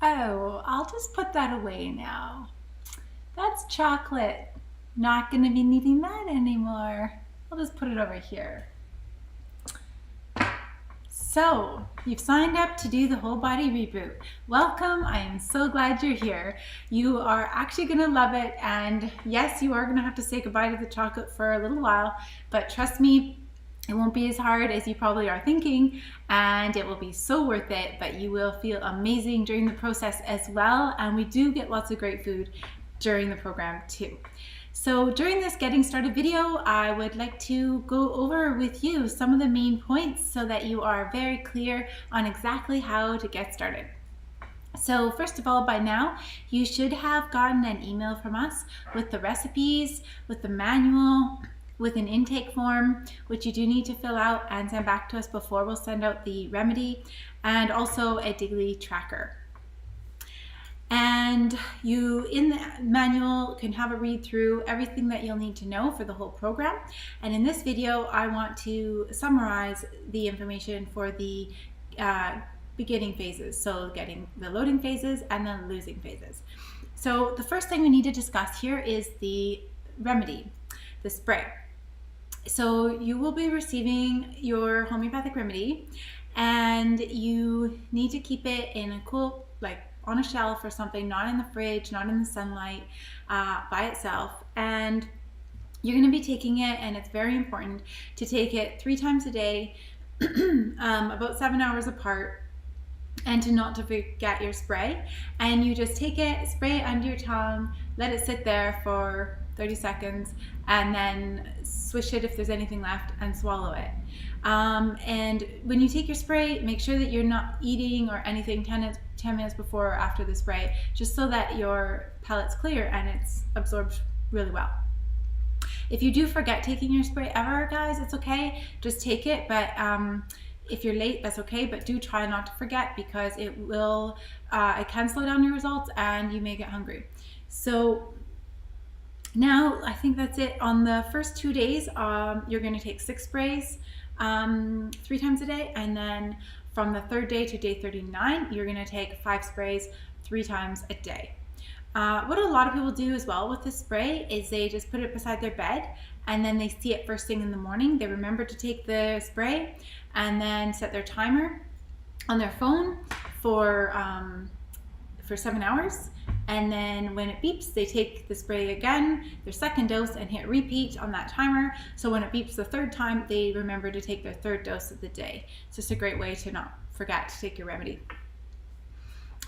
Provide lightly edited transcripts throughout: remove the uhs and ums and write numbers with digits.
Oh, I'll just put that away now. That's chocolate. Not gonna be needing that anymore. I'll just put it over here. So, you've signed up to do the whole body reboot. Welcome, I am so glad you're here. You are actually gonna love it, and yes, you are gonna have to say goodbye to the chocolate for a little while, but trust me, it won't be as hard as you probably are thinking, and it will be so worth it, but you will feel amazing during the process as well, and we do get lots of great food during the program too. So during this getting started video, I would like to go over with you some of the main points so that you are very clear on exactly how to get started. So first of all, by now, you should have gotten an email from us with the recipes, with the manual, with an intake form, which you do need to fill out and send back to us before we'll send out the remedy, and also a daily tracker. And you, in the manual, can have a read through everything that you'll need to know for the whole program. And in this video, I want to summarize the information for the beginning phases. So getting the loading phases and then losing phases. So the first thing we need to discuss here is the remedy, the spray. So you will be receiving your homeopathic remedy, and you need to keep it in a cool, like on a shelf or something, not in the fridge, not in the sunlight, by itself. And you're going to be taking it, and it's very important to take it 3 times a day, about 7 hours apart, and not to forget your spray. And you just take it, spray it under your tongue, let it sit there for 30 seconds, and then swish it if there's anything left and swallow it. And when you take your spray, make sure that you're not eating or anything 10 minutes before or after the spray, just so that your palate's clear and it's absorbed really well. If you do forget taking your spray ever, guys, it's okay. Just take it, but if you're late, that's okay, but do try not to forget, because it can slow down your results and you may get hungry. So now I think that's it. On the first 2 days, you're going to take 6 sprays 3 times a day, and then from the 3rd day to day 39, you're going to take 5 sprays 3 times a day. What a lot of people do as well with this spray is they just put it beside their bed, and then they see it first thing in the morning. They remember to take the spray and then set their timer on their phone for 7 hours. And then when it beeps, they take the spray again, their 2nd dose, and hit repeat on that timer. So when it beeps the 3rd time, they remember to take their 3rd dose of the day. It's just a great way to not forget to take your remedy.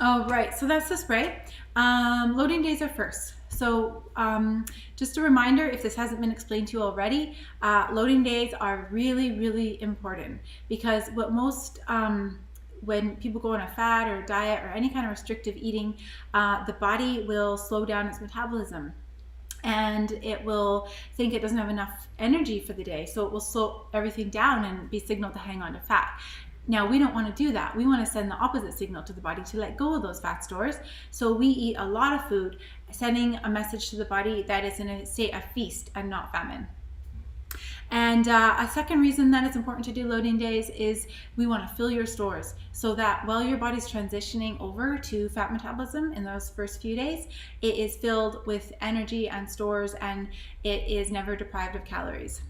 All right, so that's the spray. Loading days are first. So just a reminder, if this hasn't been explained to you already, loading days are really, really important, because what most when people go on a fad or a diet or any kind of restrictive eating, the body will slow down its metabolism, and it will think it doesn't have enough energy for the day, so it will slow everything down and be signaled to hang on to fat. Now, we don't want to do that. We want to send the opposite signal to the body to let go of those fat stores. So we eat a lot of food, sending a message to the body that it's in a state of feast and not famine. And a second reason that it's important to do loading days is we want to fill your stores, so that while your body's transitioning over to fat metabolism in those first few days, it is filled with energy and stores, and it is never deprived of calories.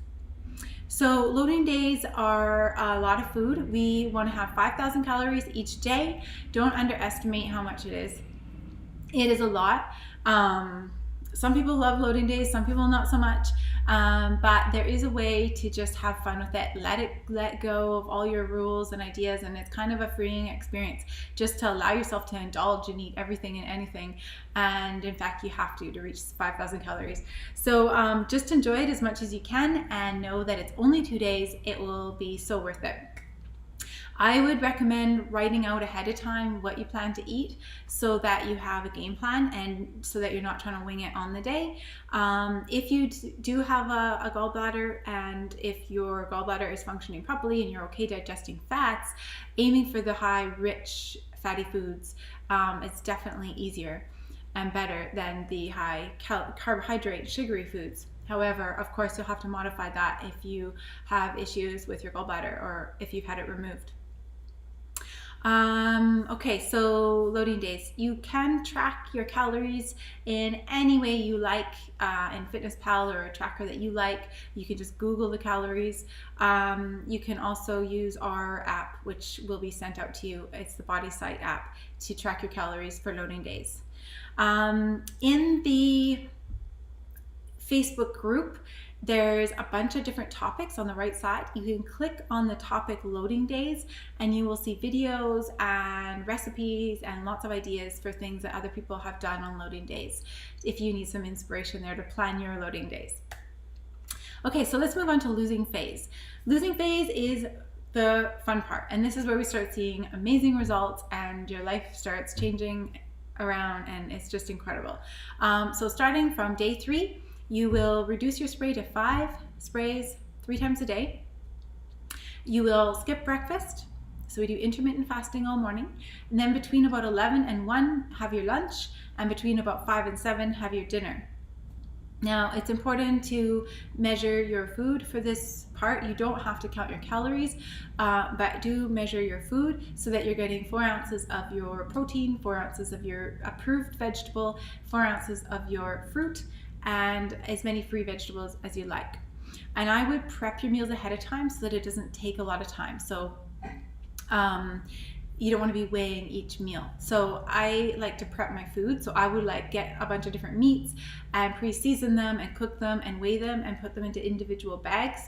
So loading days are a lot of food. We want to have 5,000 calories each day. Don't underestimate how much it is. It is a lot. Some people love loading days, some people not so much, but there is a way to just have fun with it. Let go of all your rules and ideas, and it's kind of a freeing experience just to allow yourself to indulge and eat everything and anything. And in fact, you have to reach 5,000 calories. So just enjoy it as much as you can, and know that it's only 2 days. It will be so worth it. I would recommend writing out ahead of time what you plan to eat, so that you have a game plan and so that you're not trying to wing it on the day. If you do have a gallbladder, and if your gallbladder is functioning properly and you're okay digesting fats, aiming for the high rich fatty foods is definitely easier and better than the high carbohydrate sugary foods. However, of course, you'll have to modify that if you have issues with your gallbladder or if you've had it removed. Okay, so loading days. You can track your calories in any way you like, in FitnessPal or a tracker that you like. You can just Google the calories. You can also use our app, which will be sent out to you. It's the Body Sight app to track your calories for loading days. In the Facebook group, there's a bunch of different topics on the right side. You can click on the topic loading days and you will see videos and recipes and lots of ideas for things that other people have done on loading days if you need some inspiration there to plan your loading days. Okay, so let's move on to losing phase. Losing phase is the fun part, and this is where we start seeing amazing results and your life starts changing around, and it's just incredible. So starting from day 3, you will reduce your spray to 5 sprays 3 times a day. You will skip breakfast. So we do intermittent fasting all morning. And then between about 11 and 1, have your lunch. And between about 5 and 7, have your dinner. Now, it's important to measure your food for this part. You don't have to count your calories, but do measure your food so that you're getting 4 ounces of your protein, 4 ounces of your approved vegetable, 4 ounces of your fruit, and as many free vegetables as you like. And I would prep your meals ahead of time so that it doesn't take a lot of time. So you don't want to be weighing each meal. So I like to prep my food. So I would get a bunch of different meats and pre-season them and cook them and weigh them and put them into individual bags.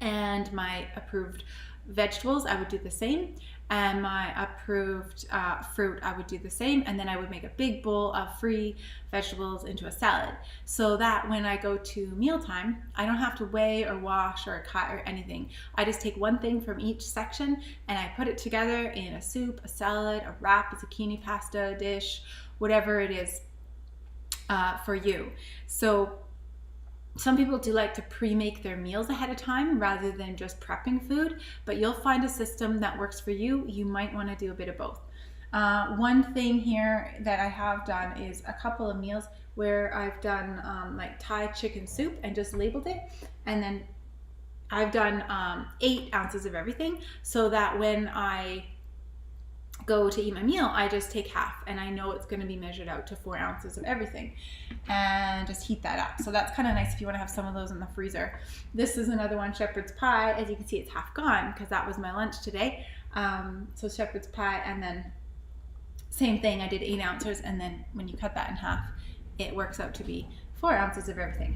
And my approved vegetables, I would do the same. And my approved fruit, I would do the same. And then I would make a big bowl of free vegetables into a salad, so that when I go to mealtime, I don't have to weigh or wash or cut or anything. I just take one thing from each section and I put it together in a soup, a salad, a wrap, a zucchini pasta dish, whatever it is for you. So some people do like to pre-make their meals ahead of time rather than just prepping food, but you'll find a system that works for you. You might want to do a bit of both. One thing here that I have done is a couple of meals where I've done like Thai chicken soup and just labeled it, and then I've done 8 ounces of everything, so that when I go to eat my meal, I just take half and I know it's going to be measured out to 4 ounces of everything, and just heat that up. So that's kind of nice if you want to have some of those in the freezer. This is another one, shepherd's pie. As you can see, it's half gone because that was my lunch today. So shepherd's pie, and then same thing, I did 8 ounces, and then when you cut that in half, it works out to be 4 ounces of everything.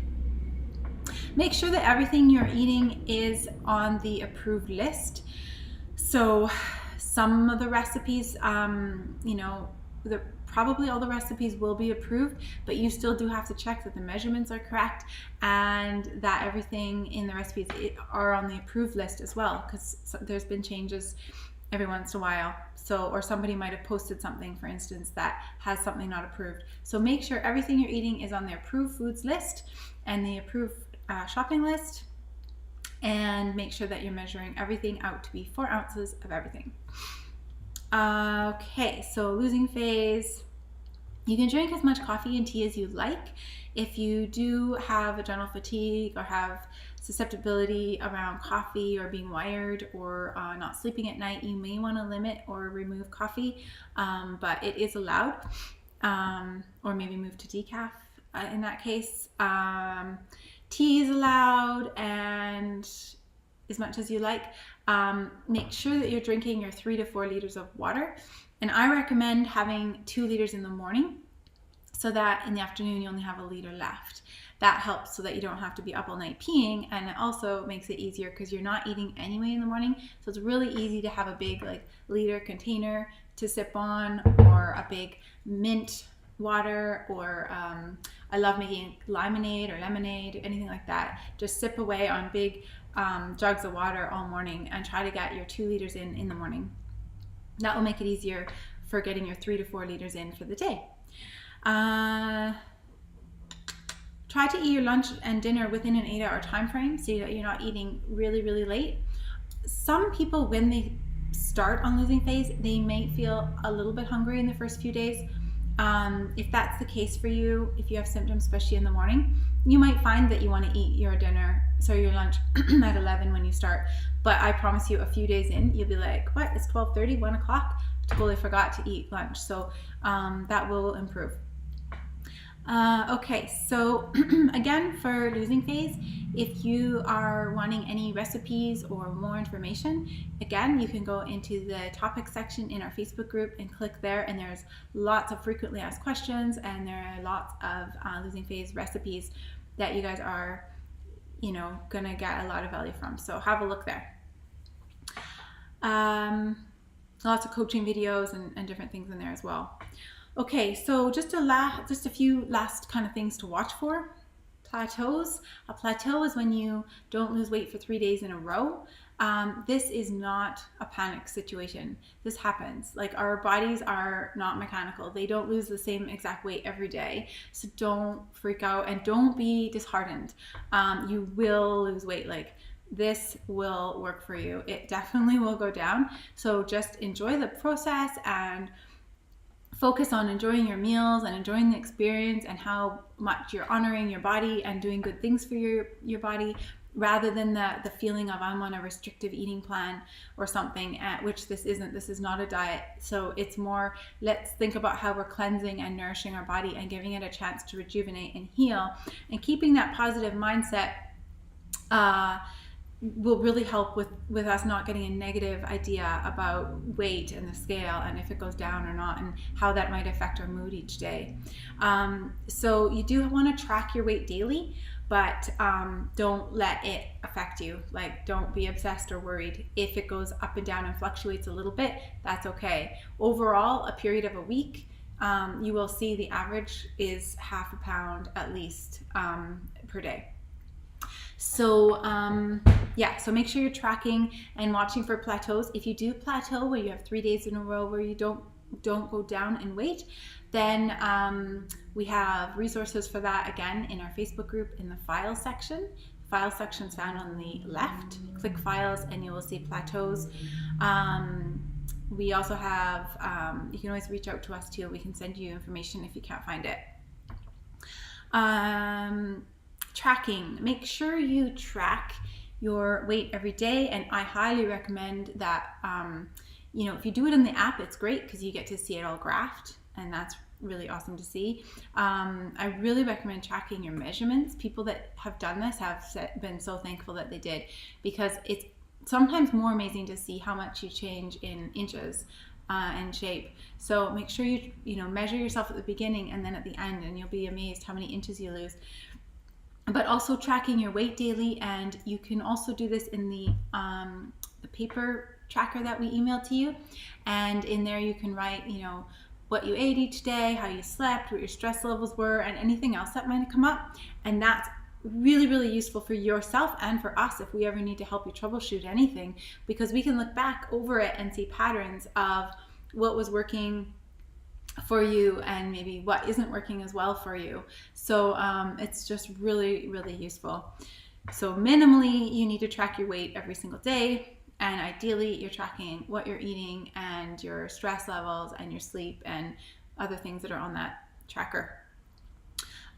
Make sure that everything you're eating is on the approved list. So some of the recipes, probably all the recipes will be approved, but you still do have to check that the measurements are correct and that everything in the recipes are on the approved list as well, because there's been changes every once in a while. So, or somebody might have posted something, for instance, that has something not approved. So make sure everything you're eating is on the approved foods list and the approved shopping list, and make sure that you're measuring everything out to be 4 ounces of everything. Okay, so losing phase. You can drink as much coffee and tea as you like. If you do have adrenal fatigue or have susceptibility around coffee or being wired or not sleeping at night, you may want to limit or remove coffee, but it is allowed, or maybe move to decaf in that case. Tea is allowed, and as much as you like. Make sure that you're drinking your 3 to 4 liters of water, and I recommend having 2 liters in the morning, so that in the afternoon you only have 1 liter left. That helps so that you don't have to be up all night peeing, and it also makes it easier because you're not eating anyway in the morning, so it's really easy to have a big liter container to sip on, or a big mint water, or I love making limonade or lemonade, anything like that. Just sip away on big jugs of water all morning and try to get your 2 liters in the morning. That will make it easier for getting your 3 to 4 liters in for the day. Try to eat your lunch and dinner within an 8-hour time frame so that you're not eating really, really late. Some people, when they start on losing phase, they may feel a little bit hungry in the first few days. If that's the case for you, if you have symptoms, especially in the morning, you might find that you want to eat your lunch at 11 when you start. But I promise you, a few days in, you'll be like, what? It's 12:30, 1 o'clock? Totally forgot to eat lunch. So that will improve. Okay, so again, for losing phase, if you are wanting any recipes or more information, again, you can go into the topics section in our Facebook group and click there, and there's lots of frequently asked questions, and there are lots of losing phase recipes that you guys are, gonna get a lot of value from. So have a look there. Lots of coaching videos and different things in there as well. Okay, so just a few last kind of things to watch for. Plateaus. A plateau is when you don't lose weight for 3 days in a row. This is not a panic situation. This happens. Like, our bodies are not mechanical. They don't lose the same exact weight every day. So don't freak out and don't be disheartened. You will lose weight. Like, this will work for you. It definitely will go down. So just enjoy the process and focus on enjoying your meals and enjoying the experience and how much you're honoring your body and doing good things for your body, rather than the feeling of I'm on a restrictive eating plan or something, which this isn't. This is not a diet. So it's more, let's think about how we're cleansing and nourishing our body and giving it a chance to rejuvenate and heal, and keeping that positive mindset will really help with us not getting a negative idea about weight and the scale and if it goes down or not, and how that might affect our mood each day. So you do want to track your weight daily, but don't let it affect you. Like, don't be obsessed or worried. If it goes up and down and fluctuates a little bit, that's okay. Overall, a period of a week, you will see the average is half a pound at least per day. So so make sure you're tracking and watching for plateaus. If you do plateau where you have 3 days in a row where you don't go down in weight, then we have resources for that again in our Facebook group in the files section. File section's found on the left. Click files and you will see plateaus. We also have, you can always reach out to us too. We can send you information if you can't find it. Tracking. Make sure you track your weight every day, and I highly recommend that if you do it in the app, it's great because you get to see it all graphed, and that's really awesome to see. I really recommend tracking your measurements. People that have done this have been so thankful that they did, because it's sometimes more amazing to see how much you change in inches and shape. So make sure you measure yourself at the beginning and then at the end, and you'll be amazed how many inches you lose. But also tracking your weight daily, and you can also do this in the paper tracker that we email to you, and in there you can write what you ate each day, how you slept, what your stress levels were, and anything else that might come up. And that's really, really useful for yourself and for us if we ever need to help you troubleshoot anything, because we can look back over it and see patterns of what was working for you and maybe what isn't working as well for you. So it's just really, really useful. So minimally, you need to track your weight every single day, and ideally you're tracking what you're eating and your stress levels and your sleep and other things that are on that tracker.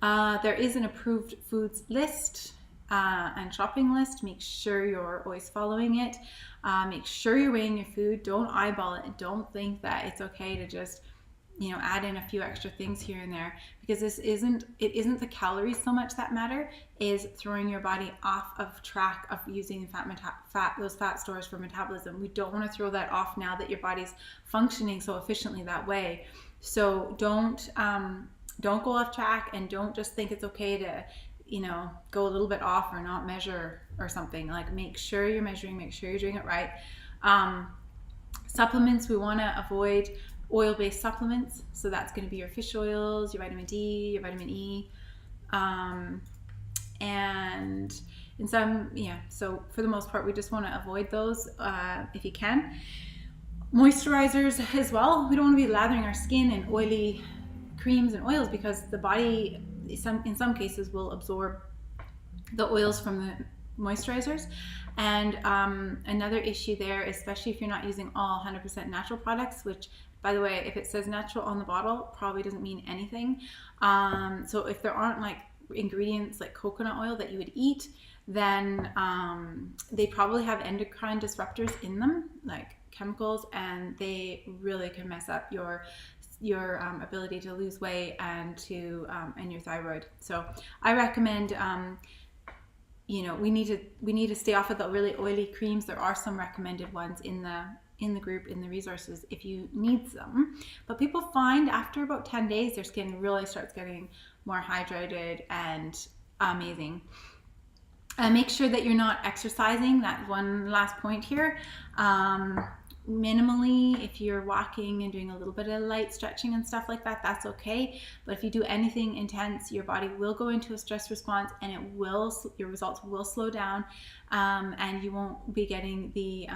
There is an approved foods list and shopping list. Make sure you're always following it. Make sure you're weighing your food. Don't eyeball it, and don't think that it's okay to just add in a few extra things here and there, because it isn't the calories so much that matter, is throwing your body off of track of using those fat stores for metabolism. We don't want to throw that off now that your body's functioning so efficiently that way. So don't go off track, and don't just think it's okay to go a little bit off or not measure or something. Like, make sure you're measuring, make sure you're doing it right. Supplements, we want to avoid oil-based supplements. So that's going to be your fish oils, your vitamin D, your vitamin E, and in some, so for the most part, we just want to avoid those if you can. Moisturizers as well. We don't want to be lathering our skin in oily creams and oils, because the body, in some cases, will absorb the oils from the moisturizers. And another issue there, especially if you're not using all 100% natural products, which By the way, if it says natural on the bottle, probably doesn't mean anything. So if there aren't like ingredients like coconut oil that you would eat, then they probably have endocrine disruptors in them, like chemicals, and they really can mess up your ability to lose weight and your thyroid. So I recommend we need to stay off of the really oily creams. There are some recommended ones in the group, in the resources, if you need them. But people find after about 10 days their skin really starts getting more hydrated and amazing. Make sure that you're not exercising. That's one last point here. Minimally, if you're walking and doing a little bit of light stretching and stuff like that, that's okay. But if you do anything intense, your body will go into a stress response, and your results will slow down, and you won't be getting the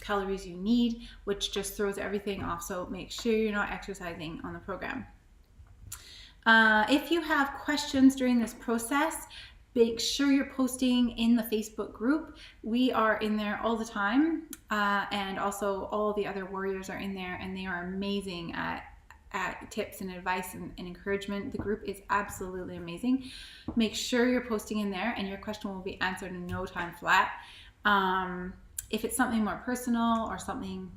calories you need, which just throws everything off. So make sure you're not exercising on the program. If you have questions during this process, make sure you're posting in the Facebook group. We are in there all the time, and also all the other warriors are in there, and they are amazing at tips and advice and encouragement. The group is absolutely amazing. Make sure you're posting in there, and your question will be answered in no time flat. If it's something more personal or something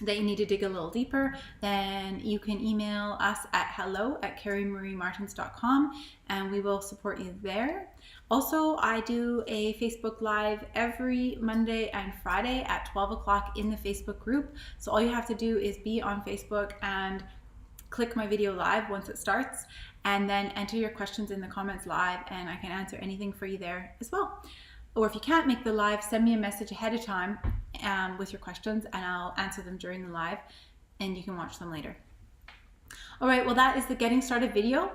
that you need to dig a little deeper, then you can email us at hello@carriemmariemartins.com, and we will support you there. Also, I do a Facebook Live every Monday and Friday at 12 o'clock in the Facebook group. So all you have to do is be on Facebook and click my video live once it starts, and then enter your questions in the comments live, and I can answer anything for you there as well. Or if you can't make the live, send me a message ahead of time with your questions, and I'll answer them during the live, and you can watch them later. All right, well, that is the getting started video.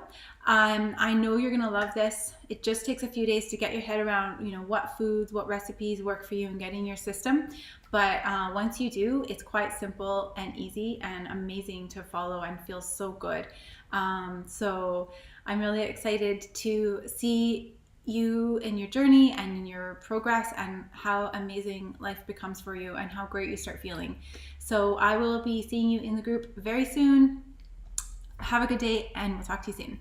I know you're gonna love this. It just takes a few days to get your head around, what foods, what recipes work for you and get in your system. But once you do, it's quite simple and easy and amazing to follow and feels so good. So I'm really excited to see you in your journey and in your progress, and how amazing life becomes for you and how great you start feeling. So I will be seeing you in the group very soon. Have a good day, and we'll talk to you soon.